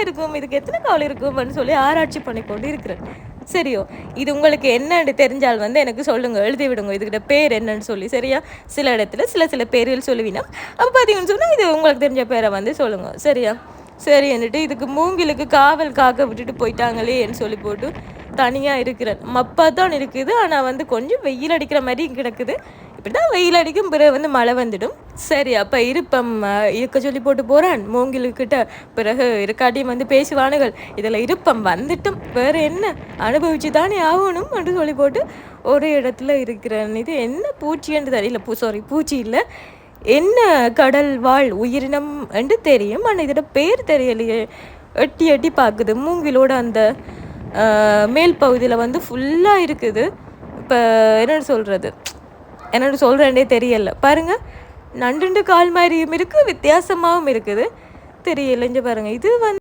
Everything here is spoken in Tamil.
இருக்கும், இதுக்கு எத்தனை கால் இருக்கும்னு சொல்லி ஆராய்ச்சி பண்ணி கொண்டு இருக்கிறேன். சரியோ, இது உங்களுக்கு என்னன்னு தெரிஞ்சால் வந்து எனக்கு சொல்லுங்க, எழுதி விடுங்க இதுக்கிட்ட பேர் என்னன்னு சொல்லி. சரியா, சில இடத்துல சில பேர்கள் சொல்லுவீனா, அப்போ பார்த்தீங்கன்னு சொன்னால் இது உங்களுக்கு தெரிஞ்ச பேரை வந்து சொல்லுங்க. சரியா, சரி என்னட்டு இதுக்கு மூங்கிலுக்கு காவல் காக்க விட்டுட்டு போயிட்டாங்களேன்னு சொல்லி போட்டு தனியாக இருக்கிறேன். மப்பாக தான் இருக்குது, ஆனால் வந்து கொஞ்சம் வெயில் அடிக்கிற மாதிரி கிடக்குது. இப்படி தான் வெயில் அடிக்கும், பிறகு வந்து மழை வந்துடும். சரி, அப்போ இருப்பம் இருக்க சொல்லி போட்டு போகிறான் மூங்கிலுக்கிட்ட. பிறகு இருக்காட்டியும் வந்து பேசுவானுகள். இதில் இருப்பம் வந்துட்டும் வேறு என்ன, அனுபவிச்சு தானே ஆகணும் என்று சொல்லி போட்டு ஒரு இடத்துல இருக்கிறேன். இது என்ன பூச்சின்னு தெரியல, பூச்சி இல்லை, என்ன கடல் வாழ் உயிரினம் என்று தெரியும், ஆனால் இதோட பேர் தெரியலையே. எட்டி எட்டி பார்க்குது மூங்கிலோட அந்த மேல் பகுதியில் வந்து ஃபுல்லாக இருக்குது. இப்போ என்னென்னு சொல்கிறேன்னே தெரியலை. பாருங்கள், நண்டு கால் மாதிரியும் இருக்குது, வித்தியாசமாகவும் இருக்குது, தெரியலைஞ்சு பாருங்கள். இது வந்து